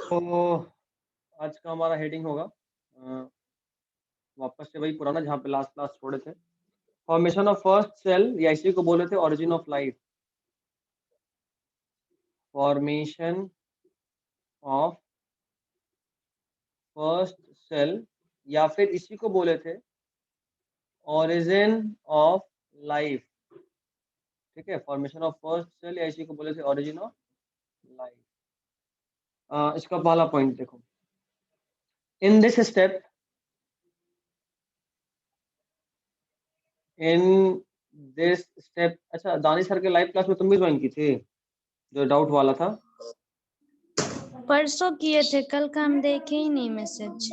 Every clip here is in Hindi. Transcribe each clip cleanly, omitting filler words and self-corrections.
तो आज का हमारा हेडिंग होगा वापस से वही पुराना जहाँ पे लास्ट क्लास छोड़े थे। फॉर्मेशन ऑफ फर्स्ट सेल या इसी को बोले थे origin of life. Formation of first cell या फिर इसी को बोले थे ओरिजिन ऑफ लाइफ। ठीक है, फॉर्मेशन ऑफ फर्स्ट सेल या इसी को बोले थे ओरिजिन ऑफ लाइफ। इसका पहला पॉइंट देखो, इन दिस स्टेप अच्छा दानिश सर के लाइव क्लास में तुम भी ज्वाइन की थी जो डाउट वाला था? परसों किए थे, कल का हम देखे ही नहीं मैसेज।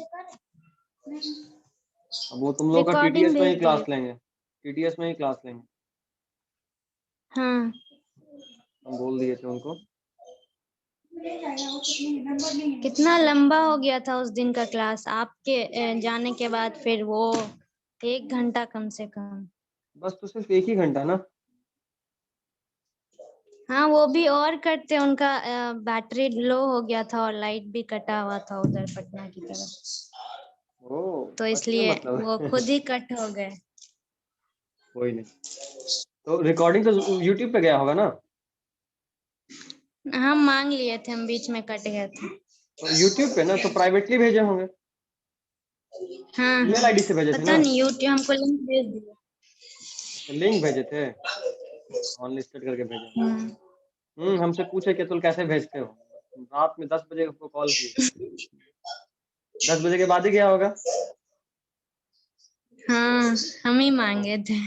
अब वो तुम लोग का रिकॉर्डिंग टीटीएस में ही भेज क्लास दिए। लेंगे, टीटीएस में ही क्लास लेंगे। हाँ, हम बोल दिए थे उनको। कितना लंबा हो गया था उस दिन का क्लास, आपके जाने के बाद फिर वो 1 घंटा कम से कम। बस तो सिर्फ 1 ही घंटा ना? हाँ, वो भी और करते, उनका बैटरी लो हो गया था और लाइट भी कटा हुआ था उधर पटना की तरफ, ओ तो बस ये इसलिए मतलब वो खुद ही कट हो गए। कोई नहीं, तो रिकॉर्डिंग तो यूट्यूब पे गया होगा ना? हम मांग लिए थे, हम बीच में कट गए थे। तो यूट्यूब पे ना, तो प्राइवेटली भेजे होंगे, हाँ ईमेल हाँ, आईडी से भेजे थे पता ना? नहीं, यूट्यूब हमको लिंक भेज दिया। अच्छा लिंक भेजे थे, अनलिस्टेड करके भेजे होंगे। हमसे पूछे कि तुम कैसे भेजते हो, रात में 10 बजे को कॉल किए, 10 बजे के बाद ही गया होगा। हाँ, हम ही मांगे थे।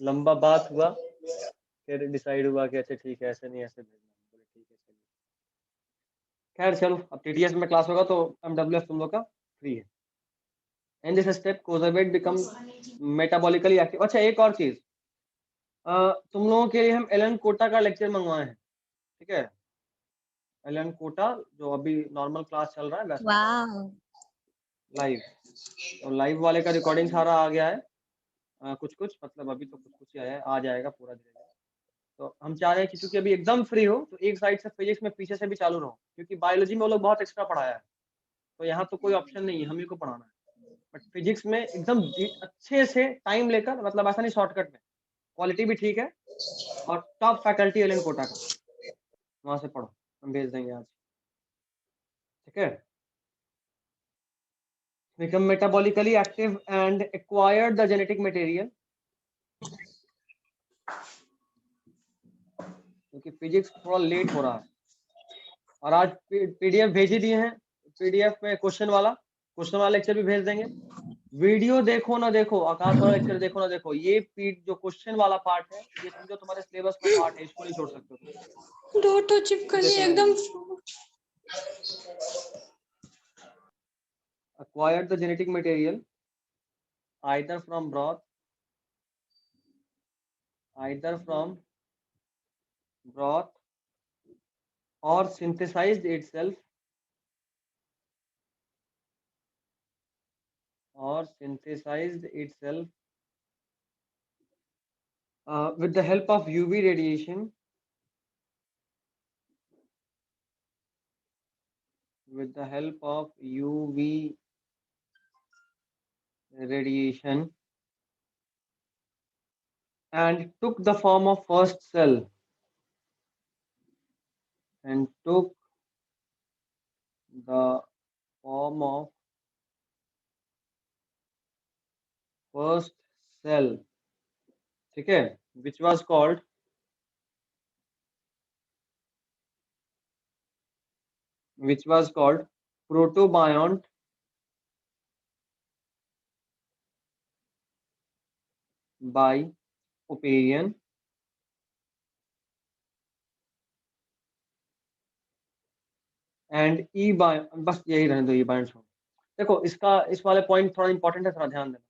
लंबा बात हुआ, फिर डिसाइड हुआ कि अच्छा ठीक है ऐसे नहीं ऐसे भेजना, बोले ठीक है चलिए। खैर चलो, अब टीटीएस में क्लास होगा तो एमडब्ल्यूएफ तुम लोग का फ्री है। In this step coacervate become metabolically active. अच्छा एक और चीज, तुम लोगों के लिए हम एलन कोटा का लेक्चर मंगवाए हैं, ठीक है? एलन कोटा जो अभी नॉर्मल क्लास चल रहा है वैसा वाह, लाइव, तो लाइव वाले का रिकॉर्डिंग सारा आ गया है। कुछ कुछ मतलब अभी तो कुछ कुछ ही आया है, आ जाएगा पूरा धीरे धीरे। तो हम चाह रहे हैं कि क्योंकि अभी एकदम फ्री हो तो एक साइड से फिजिक्स में पीछे से भी चालू रहो, क्योंकि बायोलॉजी में वो लोग बहुत एक्स्ट्रा पढ़ाया है, तो यहाँ तो कोई ऑप्शन नहीं है, हम ही को पढ़ाना है। बट फिजिक्स में एकदम अच्छे से टाइम लेकर, मतलब ऐसा नहीं शॉर्टकट में, क्वालिटी भी ठीक है और टॉप फैकल्टी एलन कोटा का, वहां से पढ़ो, हम भेज देंगे आज, ठीक है? become metabolically active and acquire the genetic material, क्योंकि फिजिक्स थोड़ा लेट हो रहा है। और आज पीडीएफ भेज ही दिए हैं, पीडीएफ में क्वेश्चन वाला लेक्चर भी भेज देंगे। वीडियो देखो ना देखो, आकाश वाला लेक्चर देखो ना देखो, ये जो क्वेश्चन वाला पार्ट है ये समझो तुम्हारे सिलेबस का पार्ट है, इसको नहीं छोड़ सकते तुम। दो तो चिपकनी एकदम। acquire the genetic material either from broth or synthesized itself with the help of UV radiation, and took the form of first cell, ठीक है, which was called protobiont by Operian and E by, बस यही रहने दो, E by देखो इसका, इस वाले पॉइंट थोड़ा इंपॉर्टेंट है, थोड़ा ध्यान देना।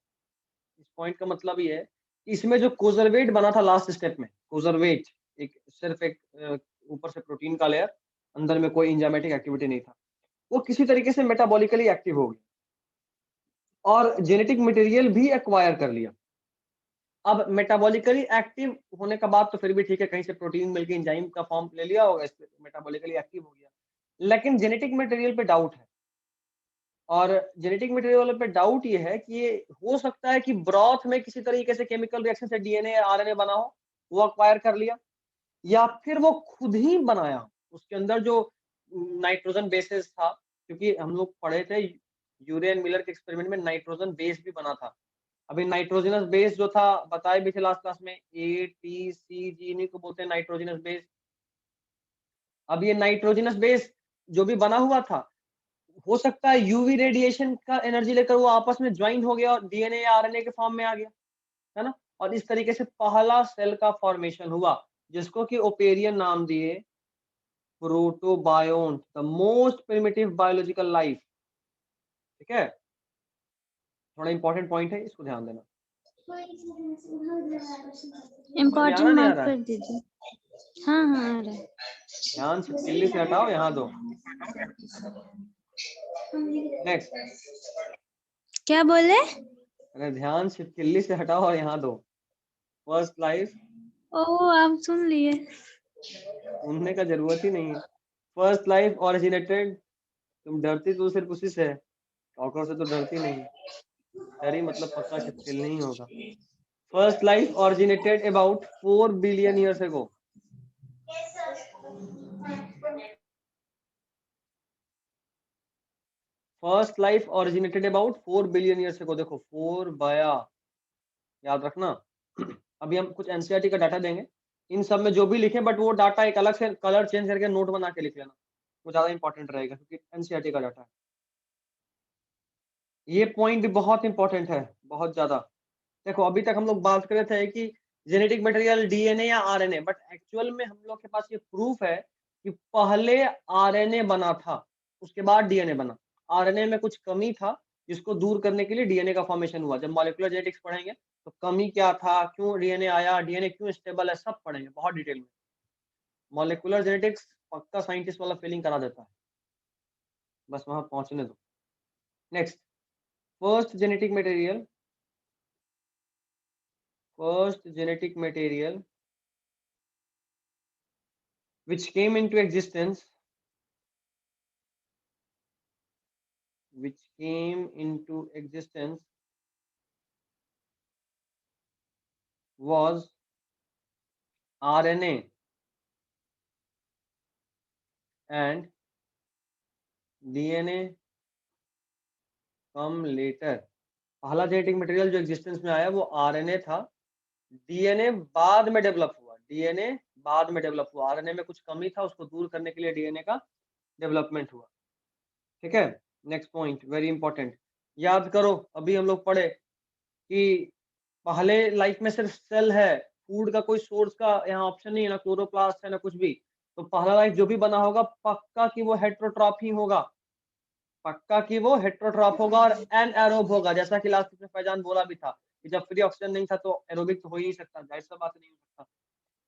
इस पॉइंट का मतलब ये है कि इसमें जो कोजरवेट बना था लास्ट स्टेप में, कोजरवेट एक सिर्फ एक ऊपर से प्रोटीन का लेयर, अंदर में कोई इंजाइमेटिक एक्टिविटी नहीं था, वो किसी तरीके से मेटाबॉलिकली एक्टिव हो गया और जेनेटिक मटेरियल भी एक्वायर कर लिया। अब मेटाबॉलिकली एक्टिव होने का बाद तो फिर भी ठीक है, कहीं से प्रोटीन मिलकर एंजाइम का फॉर्म ले लिया होगा, इसमें मेटाबॉलिकली एक्टिव हो गया। लेकिन जेनेटिक मटेरियल पे डाउट है। और जेनेटिक मटेरियल पे डाउट ये है कि ये हो सकता है कि ब्रॉथ में किसी तरीके से केमिकल रिएक्शन से डीएनए या आरएनए बना हो, वो एक्वायर कर लिया, या फिर वो खुद ही बनाया। उसके अंदर जो नाइट्रोजन बेसेस था, क्योंकि हम लोग पढ़े थे यूरे एंड मिलर के एक्सपेरिमेंट में नाइट्रोजन बेस भी बना था। अभी नाइट्रोजनस बेस जो था बताए भी थे लास्ट क्लास में, ए टी सी जी इन्हीं को बोलते हैं नाइट्रोजनस बेस। अब ये नाइट्रोजनस बेस जो भी बना हुआ था, हो सकता है यूवी रेडिएशन का एनर्जी लेकर वो आपस में ज्वाइन हो गया और डीएनए या आरएनए के फॉर्म में आ गया, है ना? और इस तरीके से पहला सेल का फॉर्मेशन हुआ, जिसको कि ओपेरियन नाम दिए, protobiont, the most primitive biological life. ठीक है, थोड़ा इंपॉर्टेंट पॉइंट है, इसको ध्यान देना। समझ में आ रहा इम्पोर्टेंट नहीं आ मार्क रहा कर है? दीजिए। हाँ हाँ आ रहा है। ध्यान छिपकली से हटाओ, यहाँ दो। नेक्स्ट, क्या बोले? अरे ध्यान छिपकली से हटाओ और यहाँ दो। फर्स्ट लाइफ, ओह आप सुन लिए। सुनने का जरूरत ही नहीं है। फर्स्ट लाइफ ओरिजिनेटेड, तुम डरती तो सिर्फ उसी से है, कॉकरोच से तो डरती नहीं। डरी मतलब पक्का छिपकली नहीं होगा। First life originated about 4 billion years ago. First life originated about 4 billion years ago. देखो 4 बाया, याद रखना। अभी हम कुछ एनसीईआरटी का डाटा देंगे, इन सब में जो भी लिखे, बट वो डाटा एक अलग से कलर चेंज करके नोट बना के लिख लेना, वो ज्यादा इंपॉर्टेंट रहेगा क्योंकि एनसीईआरटी का डाटा है। ये पॉइंट भी बहुत इंपॉर्टेंट है, बहुत ज्यादा। देखो अभी तक हम लोग बात कर रहे थे कि जेनेटिक मटेरियल डीएनए या आरएनए, बट एक्चुअल में हम लोग के पास ये प्रूफ है कि पहले आरएनए बना था, उसके बाद डीएनए बना। आरएनए में कुछ कमी था, जिसको दूर करने के लिए डीएनए का फॉर्मेशन हुआ। जब मॉलिक्यूलर जेनेटिक्स पढ़ेंगे तो कमी क्या था, क्यों डीएनए आया, डीएनए क्यों स्टेबल है, सब पढ़ेंगे बहुत डिटेल में। मॉलिक्यूलर जेनेटिक्स पक्का साइंटिस्ट वाला फीलिंग करा देता है, बस वहां पहुंचने दो। Next, first genetic material, first genetic material which came into existence was RNA and DNA come later। पहला जेनेटिक मटेरियल जो एग्जिस्टेंस में आया वो आरएनए था, डीएनए बाद में डेवलप हुआ। डीएनए बाद में डेवलप हुआ, आरएनए में कुछ कमी था, उसको दूर करने के लिए डीएनए का डेवलपमेंट हुआ। ठीक है, नेक्स्ट पॉइंट वेरी इंपॉर्टेंट, याद करो अभी हम लोग पढ़े कि पहले लाइफ में सिर्फ सेल है, फूड का कोई सोर्स का यहाँ ऑप्शन नहीं है, ना क्लोरोप्लास्ट है ना कुछ भी। तो पहला लाइफ जो भी बना होगा पक्का कि वो हेट्रोट्रॉफ ही होगा, पक्का कि वो हेट्रोट्रॉफ होगा और एनएरोब होगा। जैसा कि लास्ट में फैजान बोला भी था कि जब फ्री ऑक्सीजन नहीं था तो एरोबिक तो हो ही नहीं सकता, जाहिर सा बात नहीं हो सकता।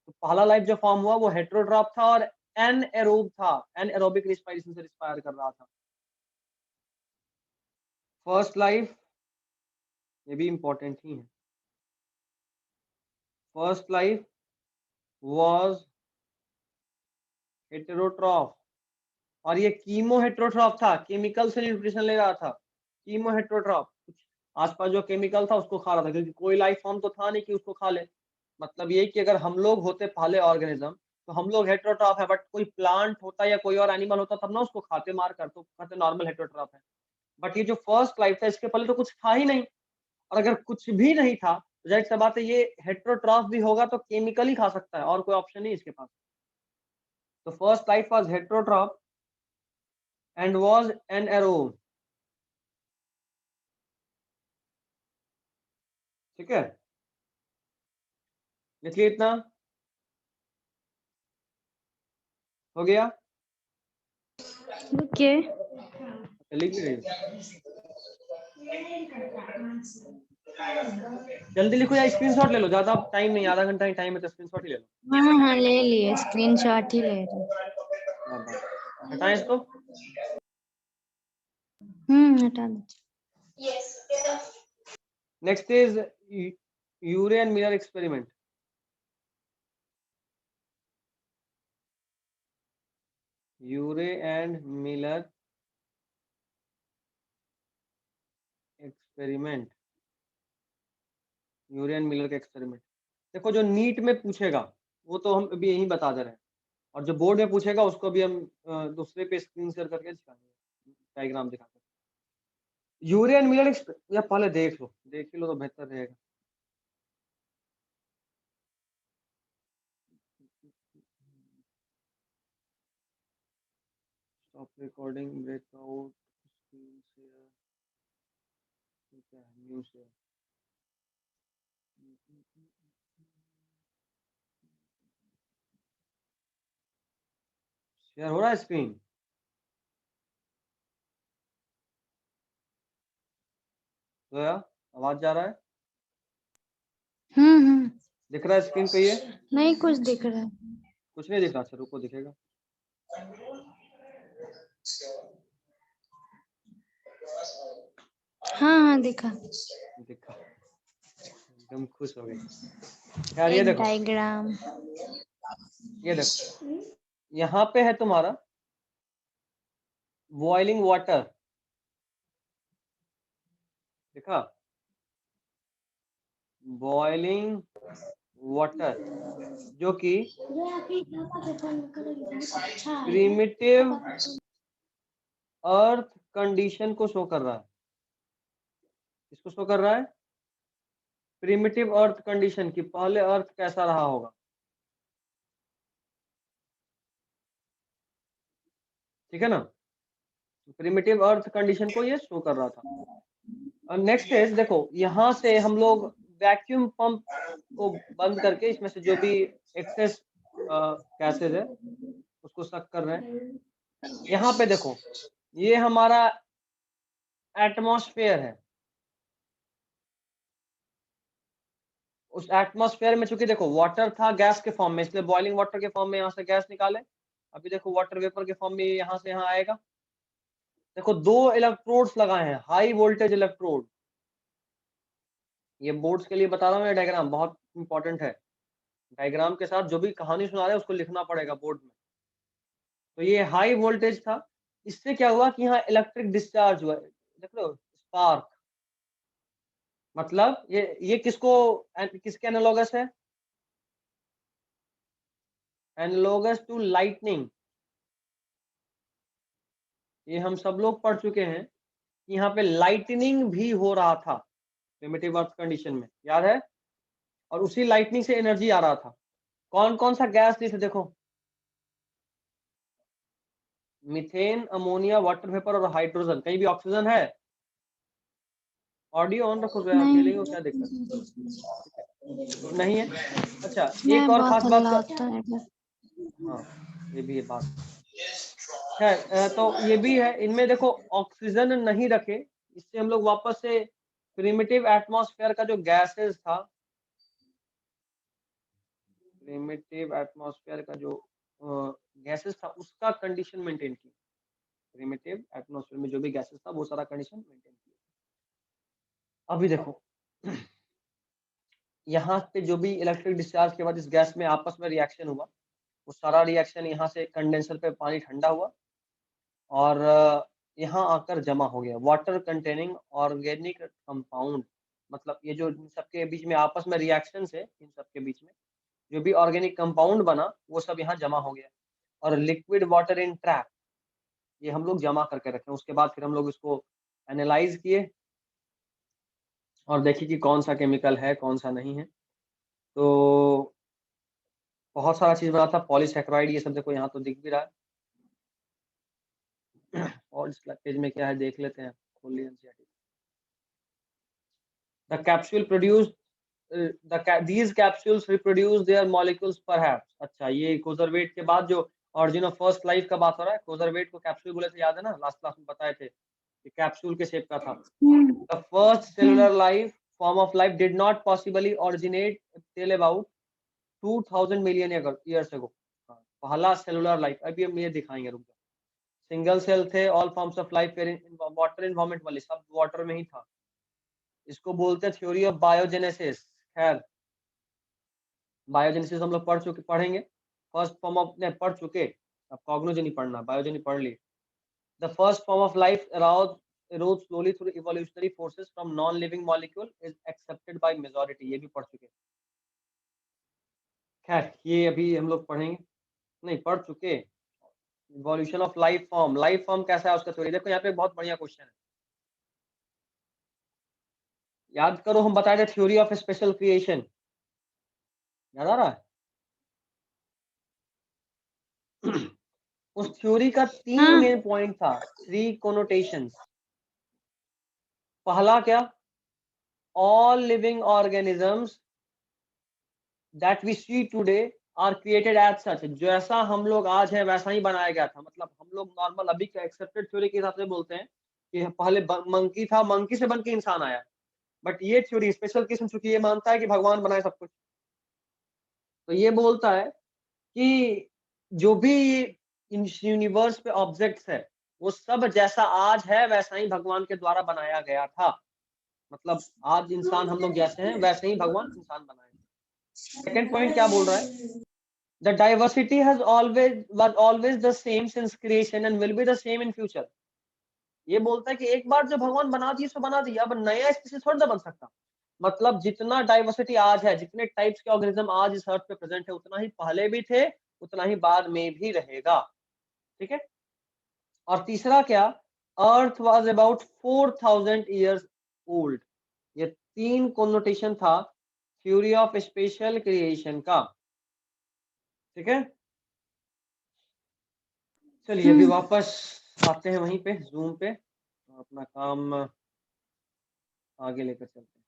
तो पहला लाइफ जो फॉर्म हुआ वो हेट्रोट्रॉफ था और एनएरोब था, एनएरोबिक रिस्पायरेशन से रिस्पायर कर रहा था। फर्स्ट लाइफ, ये भी इंपॉर्टेंट ही है, फर्स्ट लाइफ वाज हेटेरोट्रॉफ, और ये कीमो हेट्रोट्रॉफ था, केमिकल से न्यूट्रिशन ले रहा था। कीमो हेट्रोट्रॉफ, कुछ आसपास जो केमिकल था उसको खा रहा था, क्योंकि कोई लाइफ फॉर्म तो था नहीं कि उसको खा ले। मतलब ये कि अगर हम लोग होते पहले ऑर्गेनिज्म तो हम लोग हेट्रोट्रॉफ है, बट कोई प्लांट होता या कोई और एनिमल होता तब ना उसको खाते मार कर, तो कहते नॉर्मल हेट्रोट्रॉफ है। बट ये जो फर्स्ट लाइफ था इसके पहले तो कुछ था ही नहीं, और अगर कुछ भी नहीं था तो जाहिर सी बात है ये हेट्रोट्रॉफ भी होगा तो केमिकल ही खा सकता है, और कोई ऑप्शन नहीं इसके पास। तो first life was heterotroph and was anaerobe। ठीक है, लिखिए इतना, हो गया? ओके। लिख भी रही हो, जल्दी लिखो या स्क्रीनशॉट ले लो, ज्यादा टाइम नहीं, आधा घंटा ही टाइम है तो स्क्रीनशॉट ही ले लो। हाँ हाँ ले लिए, स्क्रीनशॉट ही ले रहे। शाबाश, हटाएं इसको। हटा दीजिए। Next is Urey and Miller experiment. Urey and Miller experiment, Urey and Miller का एक्सपेरिमेंट। देखो जो नीट में पूछेगा वो तो हम अभी यही बता दे रहे हैं, और जो बोर्ड में पूछेगा उसको भी हम दूसरे पे स्क्रीन शेयर करके दिखाएंगे, डायग्राम दिखाकर। यूरे एंड मिलर या पहले देख ही लो तो बेहतर रहेगा। Stop recording, breakout, screen share, क्या है, न्यू शेयर। शेयर हो रहा है स्क्रीन? तो यार आवाज जा रहा है? दिख रहा है स्क्रीन पे ये? नहीं कुछ दिख रहा है। कुछ नहीं दिख रहा? अच्छा रुको, दिखेगा। हाँ दिखा। दिखा, एकदम खुश हो गई। यार ये एक देखो, डायग्राम। ये देखो, यहाँ पे है तुम्हारा बॉइलिंग वाटर, देखा? बॉइलिंग वाटर जो कि प्रिमिटिव अर्थ कंडीशन को शो कर रहा है। किसको शो कर रहा है? प्रिमिटिव अर्थ कंडीशन की, पहले अर्थ कैसा रहा होगा। ठीक है ना? प्रिमिटिव अर्थ कंडीशन को ये शो कर रहा था। और नेक्स्ट इज, देखो यहाँ से हम लोग वैक्यूम पंप को बंद करके इसमें से जो भी एक्सेस गैसेज है उसको सक कर रहे हैं। यहाँ पे देखो, ये हमारा एटमॉस्फेयर है। उस एटमॉस्फेयर में चूंकि देखो वाटर था गैस के फॉर्म में, इसलिए बॉइलिंग वाटर के फॉर्म में यहाँ से गैस निकाले। अभी देखो वाटर वेपर के फॉर्म में यहाँ से यहाँ आएगा। देखो दो इलेक्ट्रोड्स लगाए हैं, हाई वोल्टेज इलेक्ट्रोड। ये बोर्ड्स के लिए बता रहा हूँ, ये डायग्राम बहुत इंपॉर्टेंट है। डायग्राम के साथ जो भी कहानी सुना रहे हैं उसको लिखना पड़ेगा बोर्ड में। तो ये हाई वोल्टेज था, इससे क्या हुआ कि यहाँ इलेक्ट्रिक डिस्चार्ज हुआ, देख लो स्पार्क। मतलब ये किसके एनालॉगस है? Analogous to lightning. ये हम सब लोग पढ़ चुके हैं कि यहाँ पे लाइटनिंग भी हो रहा था प्रिमिटिव अर्थ कंडीशन में, याद है? और उसी लाइटनिंग से एनर्जी आ रहा था। कौन कौन सा गैस थे देखो, मीथेन, अमोनिया, वाटर वेपर और हाइड्रोजन। कहीं भी ऑक्सीजन है? ऑडियो ऑन रखो, अकेले हो क्या दिक्कत? तो नहीं है। अच्छा एक और खास बात कर, हाँ ये भी है बात है। तो ये भी है, इनमें देखो ऑक्सीजन नहीं रखे, इससे हम लोग वापस से प्रिमिटिव एटमॉस्फेयर का जो गैसेस था, प्रिमिटिव एटमॉस्फेयर का जो गैसेस था उसका कंडीशन मेंटेन की। प्रिमिटिव एटमॉस्फेयर में जो भी गैसेस था वो सारा कंडीशन मेंटेन किया। अभी देखो यहाँ पे जो भी इलेक्ट्रिक डिस्चार्ज के बाद इस गैस में आपस में रिएक्शन हुआ, वो सारा रिएक्शन यहाँ से कंडेंसर पे पानी ठंडा हुआ और यहाँ आकर जमा हो गया। वाटर कंटेनिंग ऑर्गेनिक कंपाउंड, मतलब ये जो इन सबके बीच में आपस में रिएक्शन है, इन सबके बीच में जो भी ऑर्गेनिक कंपाउंड बना वो सब यहाँ जमा हो गया। और लिक्विड वाटर इन ट्रैप, ये हम लोग जमा करके रखे। उसके बाद फिर हम लोग इसको एनालाइज किए और देखिए कि कौन सा केमिकल है कौन सा नहीं है। तो बहुत सारा चीज बना था, पॉलीसैकेराइड, ये सब देखो यहाँ तो दिख भी रहा है। और इस पेज में क्या है देख लेते हैं, खोल लिया NCERT. The capsule produce these capsules reproduce their molecules perhaps। अच्छा ये कोजरवेट के बाद जो ऑरिजिन ऑफ फर्स्ट लाइफ का बात हो रहा है, कोजरवेट को कैप्सूल बोले थे, याद है ना? लास्ट क्लास में बताए थे कि कैप्सूल के शेप का था। The first cellular life form of life did not possibly originate till about 2000 million years ago. पहला सेलुलर लाइफ, अभी हम ये दिखाएंगे, रुक जाओ। सिंगल सेल थे, all forms of life water environment वाले, सब वाटर में ही था। इसको बोलते हैं थ्योरी ऑफ बायोजेनेसिस। खैर बायोजेनेसिस हम लोग पढ़ेंगे, फर्स्ट फॉर्म ऑफ पढ़ चुके। अब कॉग्नोजेनी पढ़ना, बायोजेनी पढ़ ली। The first form of life erodes slowly through evolutionary forces from non-living molecule is accepted by majority, ये भी पढ़ चुके। खैर ये अभी हम लोग पढ़ेंगे, नहीं पढ़ चुके। इवोल्यूशन ऑफ लाइफ फॉर्म कैसा है उसका थ्योरी। देखो यहाँ पे बहुत बढ़िया क्वेश्चन है, याद करो हम बताए थे थ्योरी ऑफ स्पेशल क्रिएशन, याद आ रहा है? उस थ्योरी का 3 मेन पॉइंट था, 3 कोनोटेशंस। पहला क्या, all living organisms that we see today are created as such. जैसा हम लोग आज है वैसा ही बनाया गया था। मतलब हम लोग नॉर्मल अभी के एक्सेप्टेड थ्योरी के हिसाब से बोलते हैं कि पहले मंकी था, मंकी से बन के इंसान आया। बट ये थ्योरी स्पेशल किस्म चूंकि ये मानता है कि भगवान बनाए सब कुछ, तो ये बोलता है कि जो भी इस यूनिवर्स पे ऑब्जेक्ट्स है वो सब जैसा आज है वैसा ही भगवान के द्वारा बनाया गया था। मतलब आज इंसान हम लोग जैसे हैं वैसे ही भगवान इंसान बनाए। सेकंड पॉइंट क्या बोल रहा है, the diversity has always the same since creation and will be the same in future. ये बोलता है कि एक बार जो भगवान बना दिए सो बना दिया, अब नया स्पीसीज थोड़ा ना बन सकता। मतलब जितना डाइवर्सिटी आज है, जितने टाइप्स के ऑर्गेनिज्म आज इस अर्थ पे प्रेजेंट है, उतना ही पहले भी थे, उतना ही बाद में भी रहेगा। ठीक है। और तीसरा क्या, अर्थ वाज अबाउट 4000 ईयर्स ओल्ड। ये 3 कोनोटेशन था थ्योरी ऑफ स्पेशल क्रिएशन का। ठीक है, चलिए अभी वापस आते हैं वहीं पे जूम पे, अपना काम आगे लेकर चलते हैं।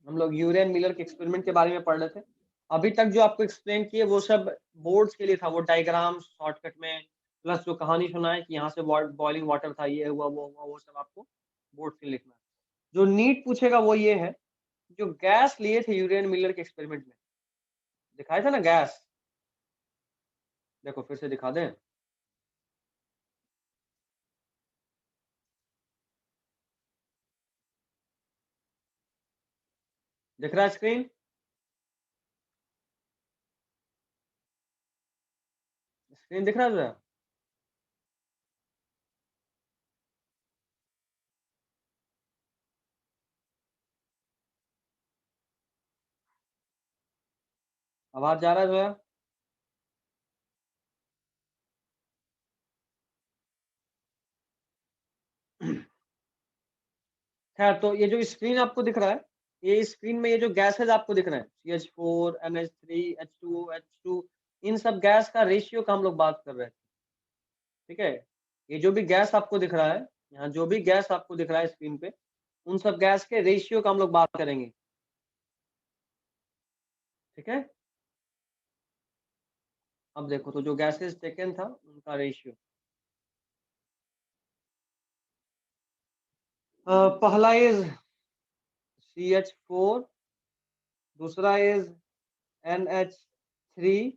हम लोग यूरेन मिलर के एक्सपेरिमेंट के बारे में पढ़ रहे थे। अभी तक जो आपको एक्सप्लेन किए वो सब बोर्ड्स के लिए था, वो डायग्राम शॉर्टकट में, प्लस जो कहानी सुना है कि यहाँ से बॉइलिंग वाटर था, ये हुआ वो हुआ, वो सब आपको बोर्ड से लिखना है। जो नीट पूछेगा वो ये है, जो गैस लिए थे यूरेन मिलर के एक्सपेरिमेंट में, दिखाया था ना गैस, देखो फिर से दिखा दें। दिख रहा है स्क्रीन, स्क्रीन दिख रहा है? आवाज जा रहा है जोया? खैर तो ये जो स्क्रीन आपको दिख रहा है, ये स्क्रीन में ये जो गैसेज आपको दिख रहे हैं CH4 NH3 H2O H2, इन सब गैस का रेशियो का हम लोग बात कर रहे थे। ठीक है, ये जो भी गैस आपको दिख रहा है, यहाँ जो भी गैस आपको दिख रहा है स्क्रीन पे, उन सब गैस के रेशियो का हम लोग बात करेंगे। ठीक है, अब देखो तो जो गैसेज टेकन था उनका रेशियो, पहला इज CH4, दूसरा इज NH3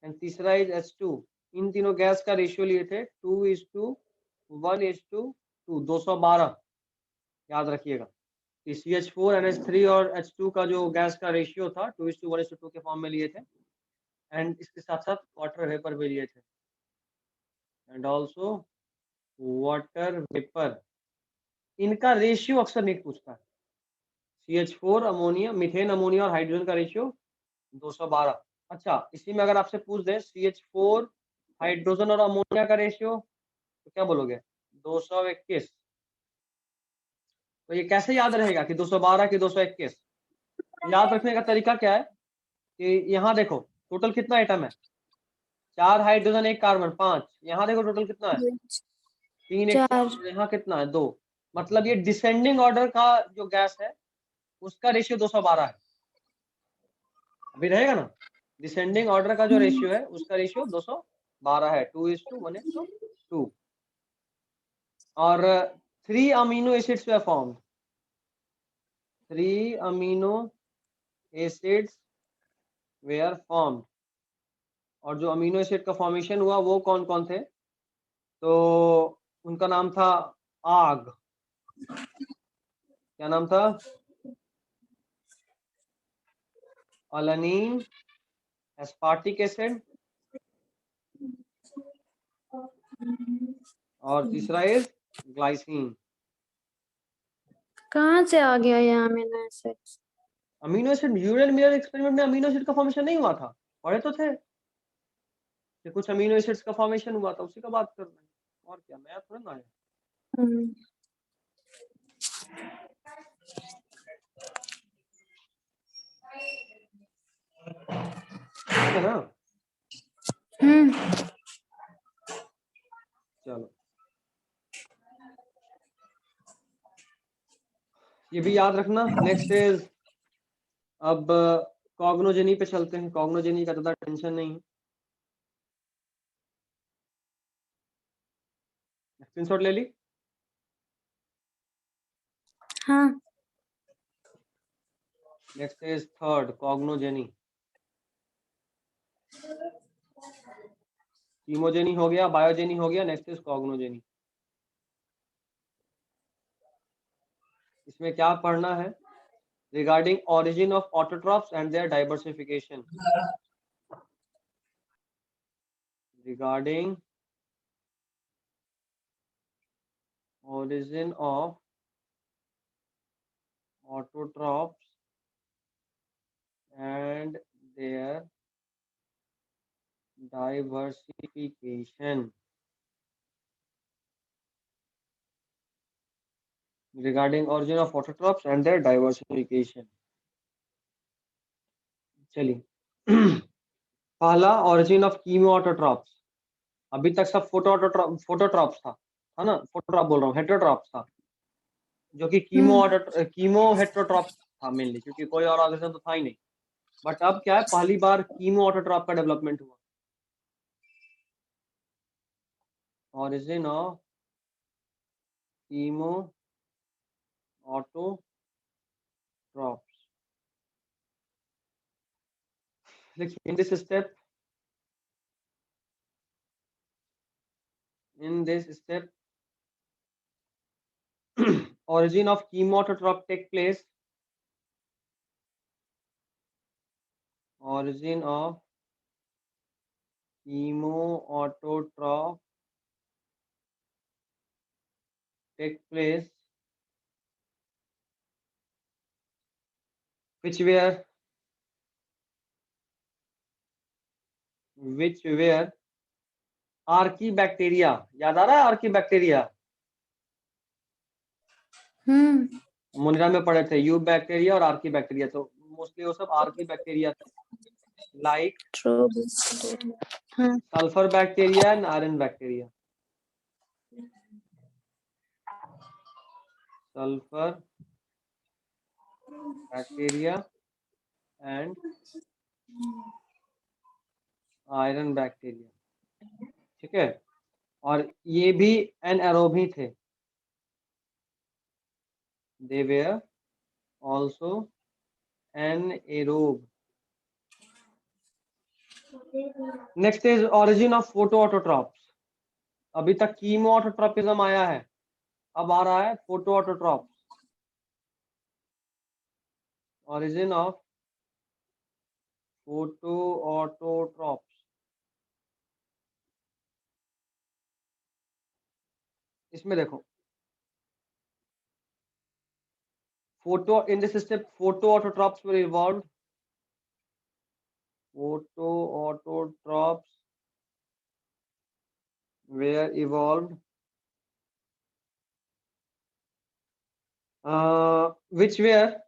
एंड तीसरा इज H2। इन तीनों गैस का रेशियो लिए थे 2:1:2, 212। याद रखिएगा कि CH4 NH3 और H2 का जो गैस का रेशियो था 2:1:2 के फॉर्म में लिए थे, एंड इसके साथ साथ वाटर वेपर भी लिए थे, एंड ऑल्सो वाटर वेपर। इनका रेशियो अक्सर नहीं पूछता है। CH4 अमोनिया, मीथेन अमोनिया और हाइड्रोजन का रेशियो 212। अच्छा, इसी में अगर आपसे पूछ दे CH4 हाइड्रोजन और अमोनिया का रेशियो, तो क्या बोलोगे? 221। तो ये कैसे याद रहेगा कि 212 की 221? याद रखने का तरीका क्या है कि यहाँ देखो टोटल कितना आइटम है, 4 हाइड्रोजन 1 कार्बन 5। यहाँ देखो टोटल कितना है, 3 1 4, और यहाँ कितना है 2। मतलब ये डिसेंडिंग ऑर्डर का जो गैस है उसका रेशियो 212 है। अभी रहेगा ना, डिसेंडिंग ऑर्डर का जो रेशियो है उसका रेशियो 212 है, 2:1:2। और 3 amino acids were formed, 3 amino acids were formed। और जो अमीनो एसिड का फॉर्मेशन हुआ वो कौन कौन थे, तो उनका नाम था आग। क्या नाम था? अलानीन, एस्पार्टिक एसिड और तीसरा इज ग्लाइसिन। कहाँ से आ गया ये amino acids? Amino acid यूरियल mirror experiment में अमीनो एसिड का फॉर्मेशन नहीं हुआ था, पढ़े तो थे कि कुछ अमीनो एसिड्स का फॉर्मेशन हुआ था, उसी का बात कर रहे हैं। और क्या, नया थोड़ा ना है। हम्म। ठीक है ना? चलो ये भी याद रखना। नेक्स्ट इज, अब कॉग्नोजेनी पे चलते हैं। कॉग्नोजेनी का ज़्यादा टेंशन नहीं है। स्क्रीनशॉट ले ली? हाँ। Next is third, cognogeny. Chemogeny हो गया, बायोजेनी हो गया, नेक्स्ट इज कॉग्नोजेनी। इसमें क्या पढ़ना है? Regarding origin of autotrophs and their diversification. Regarding origin of autotrophs and their diversification. Regarding origin of autotrophs and their diversification. चलिए पहला, origin of chemoautotrophs। अभी तक सब फोटोट्रॉप्स था, है ना? फोटोट्रॉप बोल रहा हूँ, हेटेरोट्रॉप्स था, जो कि कीमो हेटेरोट्रॉप था मेनली, क्योंकि कोई और ऑर्गेनिज्म तो था ही नहीं। बट अब क्या है, पहली बार कीमो ऑटोट्रॉप का डेवलपमेंट हुआ। Origin of chemoautotrophs. देखिए, in this step origin of chemoautotrop take place, origin of chemoautotrop take place which were archaebacteria. याद आ रहा है आर्कीबैक्टीरिया? मोनिरा में पढ़े थे, यू बैक्टीरिया और आर्कीबैक्टीरिया, तो मोस्टली वो सब आर्कीबैक्टीरिया थे, like sulphur bacteria and iron bacteria. Sulphur bacteria and iron bacteria, ठीक है? और ये भी एनारोबी थे, they were also anaerobe. Next is origin of photoautotrophs। अभी तक कीमोऑटोट्रोपिज्म आया है, अब आ रहा है फोटोऑटोट्रोप्स। origin of photoautotrophs। इसमें देखो, in this step photoautotrophs were evolved। Photoautotrophs were evolved which were,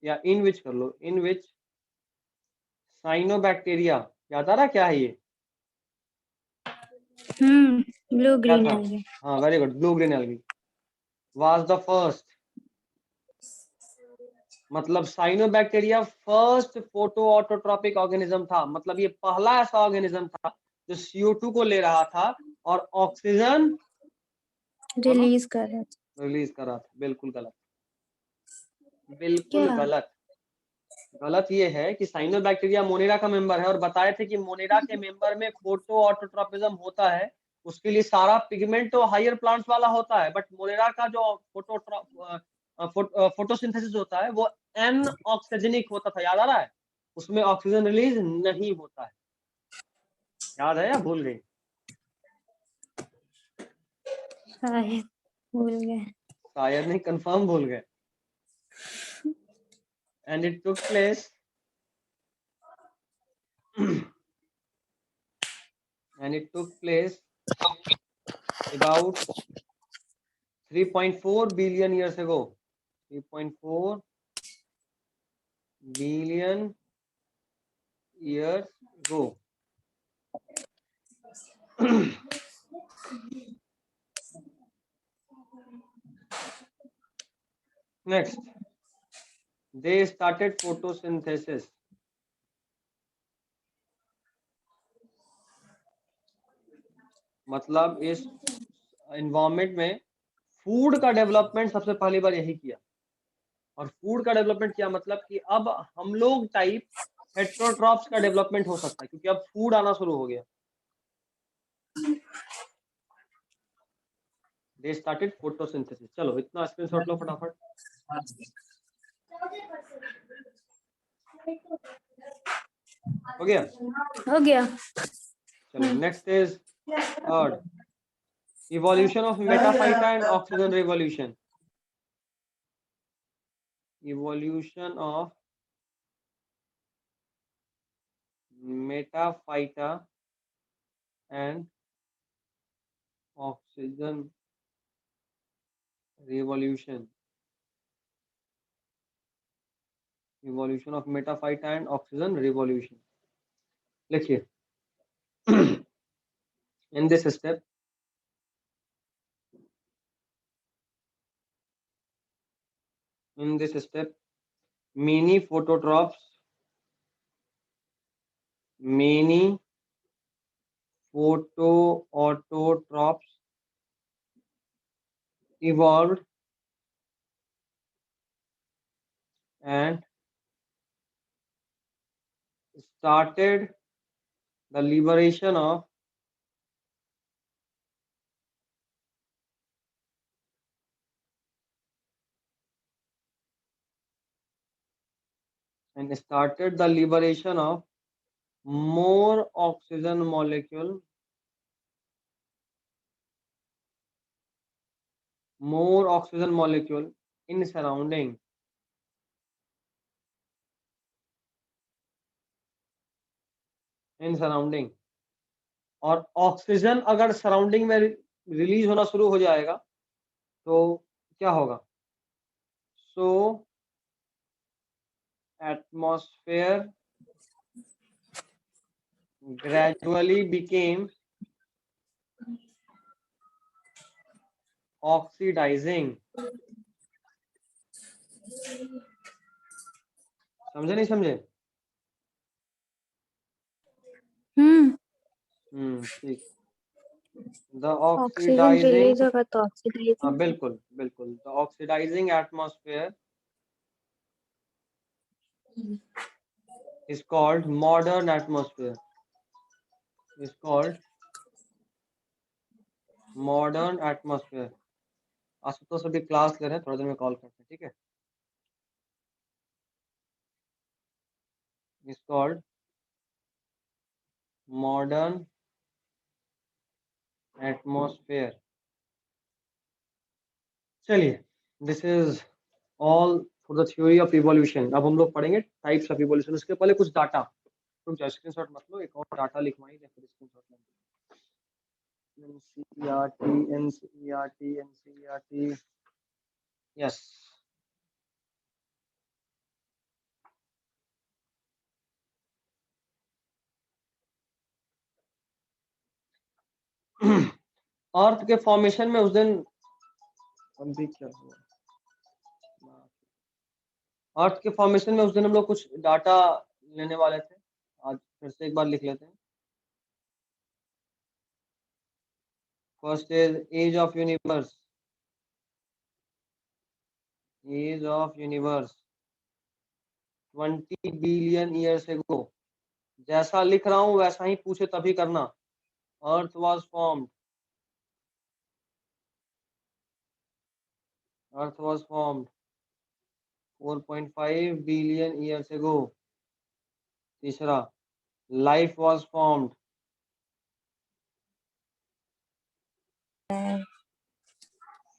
या in which कर लो, in which साइनोबैक्टीरिया। याद आ रहा क्या है ये? ब्लू ग्रीन था? एल्गी। हाँ, very good, blue green algae was the first. मतलब cyanobacteria first photoautotrophic organism था। मतलब ये पहला ऐसा ऑर्गेनिज्म था जो CO2 को ले रहा था और ऑक्सीजन रिलीज कर रहा था। बिल्कुल गलत, बिल्कुल गलत। गलत ये है कि साइनोबैक्टीरिया मोनेरा का मेंबर है, और बताए थे कि मोनेरा के मेंबर में फोटो ऑटोट्रॉपिज्म होता है, उसके लिए सारा पिगमेंट तो हायर प्लांट्स वाला होता है, बट मोनेरा का जो फोटोसिंथेसिस होता है वो एन ऑक्सीजनिक होता था। याद आ रहा है? उसमें ऑक्सीजन रिलीज नहीं होता है। याद है या भूल गई? शायद भूल गए। शायद नहीं, कंफर्म भूल गए। And it took place and it took place about 3.4 billion years ago. 3.4 billion years ago. Next, they started photosynthesis. मतलब इस एनवायरमेंट में फूड का डेवलपमेंट सबसे पहली बार यही किया। और फूड का डेवलपमेंट किया मतलब कि अब हम लोग टाइप हेटेरोट्रॉप्स का डेवलपमेंट हो सकता है, क्योंकि अब फूड आना शुरू हो गया। They started photosynthesis. चलो इतना स्क्रीनशॉट लो फटाफट। हो गया? हो गया। चलो next is third, evolution of metaphyta and oxygen revolution. Evolution of metaphyta and oxygen revolution. Evolution of metaphyta and oxygen revolution. लिखिए। In this step, many phototrophs evolved and started the liberation of more oxygen molecule in surrounding और ऑक्सीजन अगर सराउंडिंग में रिलीज होना शुरू हो जाएगा तो क्या होगा? सो एटमॉस्फेयर gradually became oxidizing. समझे नहीं समझे? ठीक। The ऑक्सीजन oxidizing, रिलीज होगा तो ऑक्सीडाइजिंग। बिल्कुल बिल्कुल, the oxidizing atmosphere is called modern atmosphere. Is called modern atmosphere. Ashutosh अभी क्लास ले रहे हैं, थोड़ी देर में कॉल करते हैं, ठीक है? Is called modern atmosphere. चलिए, this is all for the theory of evolution. अब हम लोग पढ़ेंगे types of evolution। उसके पहले कुछ डाटा, तुम चाहे स्क्रीनशॉट मत लो, एक और डाटा लिखवाई या फिर स्क्रीनशॉट लेंगे। NCERT, yes। अर्थ के फॉर्मेशन में उस दिन अभी क्या हुआ, अर्थ के फॉर्मेशन में उस दिन हम लोग कुछ डाटा लेने वाले थे, आज फिर से एक बार लिख लेते हैं। First is age of universe. Age of universe 20 billion years ago. जैसा लिख रहा हूं वैसा ही पूछे तभी करना। Earth was formed 4.5 billion years ago. तीसरा, life was formed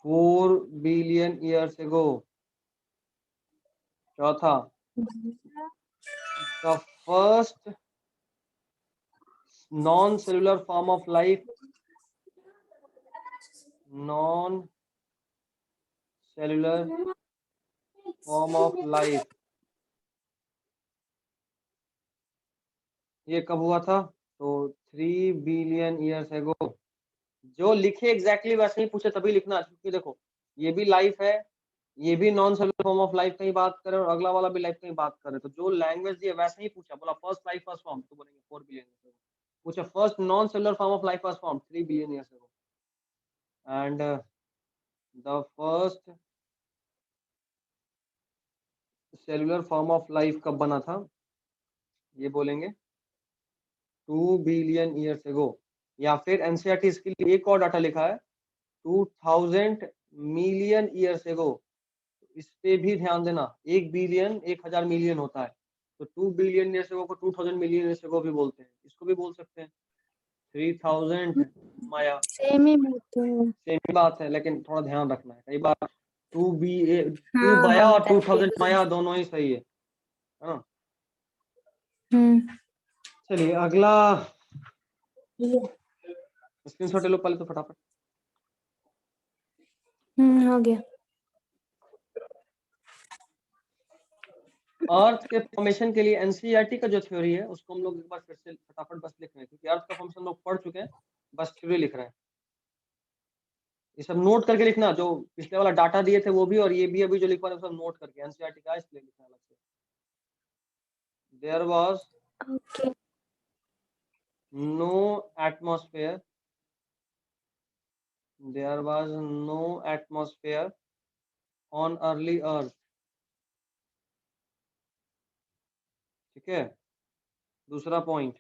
4 billion years ago. चौथा, the first non-cellular form of life, non-cellular form of life, ये कब हुआ था? तो 3 बिलियन ईयर्स एगो। जो लिखे एग्जैक्टली वैसे ही पूछे तभी लिखना, क्योंकि देखो ये भी लाइफ है, ये भी non cellular form of life की बात करे और अगला वाला भी लाइफ की बात करे, तो जो लैंग्वेज दिए वैसे ही पूछा। बोला फर्स्ट लाइफ फर्स्ट फॉर्म, तो बोलेंगे 4 बिलियन ईयर्स एगो। पूछा first non cellular form of life first form, 3 billion years ago. And the first cellular form of life कब बना था? ये बोलेंगे 2 बिलियन ईयर्स एगो। या फिर एनसीईआरटी इसके लिए एक और डाटा लिखा है, 2000 मिलियन ईयर्स एगो। इस पे भी ध्यान देना, 1 बिलियन 1000 मिलियन होता है, तो 2 बिलियन ईयर्स एगो को 2000 मिलियन ईयर्स एगो भी बोलते हैं, इसको भी बोल सकते हैं 3000 माया। सेम ही बात है। सेम बात है, लेकिन थोड़ा ध्यान रखना है, कई बार 2 हाँ माया हाँ, और 2000 कंफ्यूज। माया दोनों ही सही है ना? हम्म। चलिए अगला स्क्रीनशॉट ले लो पहले तो फटाफट। हो गया। अर्थ के फॉर्मेशन के लिए एनसीईआरटी का जो थ्योरी है उसको हम लोग एक बार फिर से फटाफट बस लिख रहे हैं, क्योंकि अर्थ का फॉर्मेशन लोग पढ़ चुके हैं, बस थ्योरी लिख रहे हैं। ये सब नोट करके लिखना, जो पिछले वाला डाटा दिए थे वो भी, और ये भी अभी जो लिखवा रहे हैं सब नोट करके, एनसीईआरटी का इसलिए लिखना अलग से। There was okay. No atmosphere, there was no atmosphere on early earth. ठीक है, दूसरा point,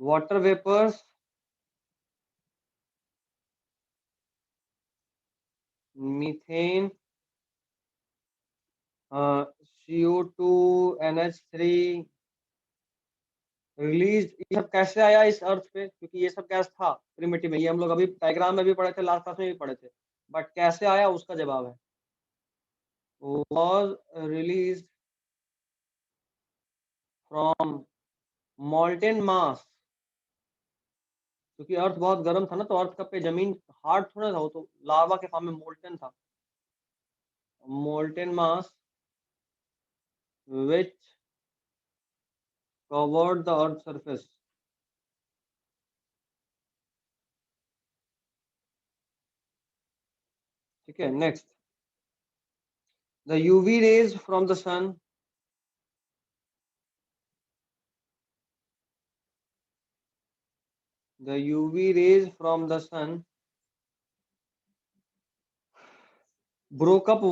water vapours methane CO2 NH3 release, ये सब कैसे आया इस अर्थ पे? क्योंकि ये सब गैस था प्रिमिटिव में, ये हम लोग अभी डायग्राम में भी पढ़े थे, लास्ट क्लास में भी पढ़े थे, बट कैसे आया उसका जवाब है was released from molten mass। क्योंकि अर्थ बहुत गर्म था ना, तो अर्थ का पे जमीन हार्ड थोड़ा था, वो तो लावा के फॉर्म में मोल्टन था। Molten mass which covered the earth surface। ठीक है, next, the UV rays from the sun, the UV rays from the sun broke up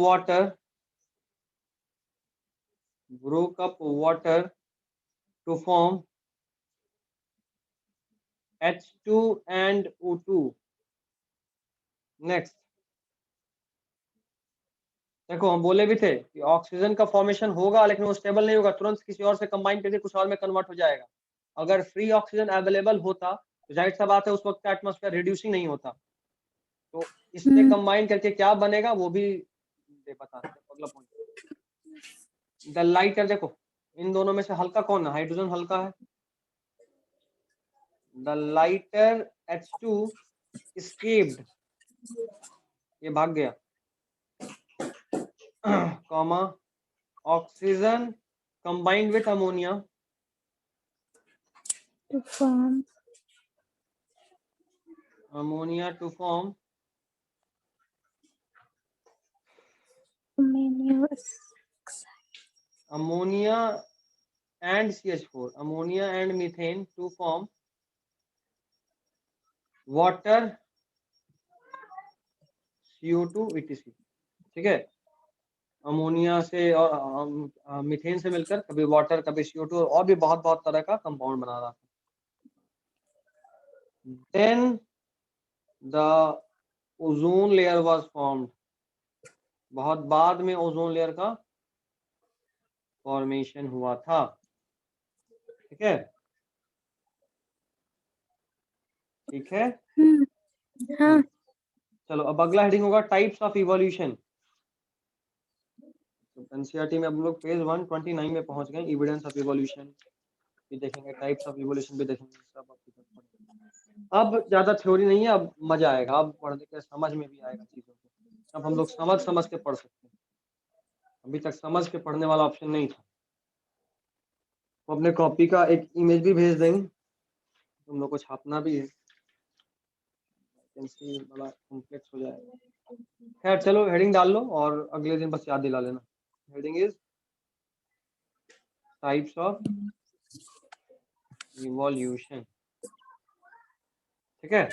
water to form H2 and O2। Next, देखो हम बोले भी थे कि ऑक्सीजन का फॉर्मेशन होगा, लेकिन वो स्टेबल नहीं होगा, तुरंत किसी और से कंबाइन करके कुछ और में कन्वर्ट हो जाएगा। अगर फ्री ऑक्सीजन अवेलेबल होता तो जाहिर सा बात है उस वक्त का एटमॉस्फेयर रिड्यूसिंग नहीं होता, तो इससे कंबाइन करके क्या बनेगा वो भी बता रहे। अगला पॉइंट, द लाइटर, देखो इन दोनों में से हल्का कौन है? हाइड्रोजन हल्का है। द लाइटर H2 escaped, ये भाग गया, comma, oxygen combined with ammonia to form to form ammonia and CH4, ammonia and methane to form water, CO2 etc। ठीक है, अमोनिया से और मीथेन से मिलकर कभी वाटर कभी CO2 और भी बहुत बहुत तरह का कंपाउंड बना रहा था। Then the ozone layer was formed, बहुत बाद में ओजोन लेयर का फॉर्मेशन हुआ था। ठीक है, ठीक है। हाँ। चलो अब अगला हेडिंग होगा टाइप्स ऑफ इवोल्यूशन। एनसीईआरटी में अब हम लोग पेज 129 में पहुंच गए। एविडेंस ऑफ इवोल्यूशन भी देखेंगे, टाइप्स ऑफ इवोल्यूशन भी देखेंगे, सब अब ज्यादा थ्योरी नहीं है, अब मजा आएगा, अब पढ़ने के समझ में भी आएगा चीजों को। अब हम लोग समझ के पढ़ सकते हैं, अभी तक समझ के पढ़ने वाला ऑप्शन नहीं था। तो अपने कॉपी का एक इमेज भी भेज देंगे, तुम लोग को छापना भी है, वैकेंसी बड़ा कॉम्प्लेक्स हो जाएगा। खैर चलो हेडिंग डाल लो और अगले दिन बस याद दिला लेना। Heading is types of evolution, ठीक है।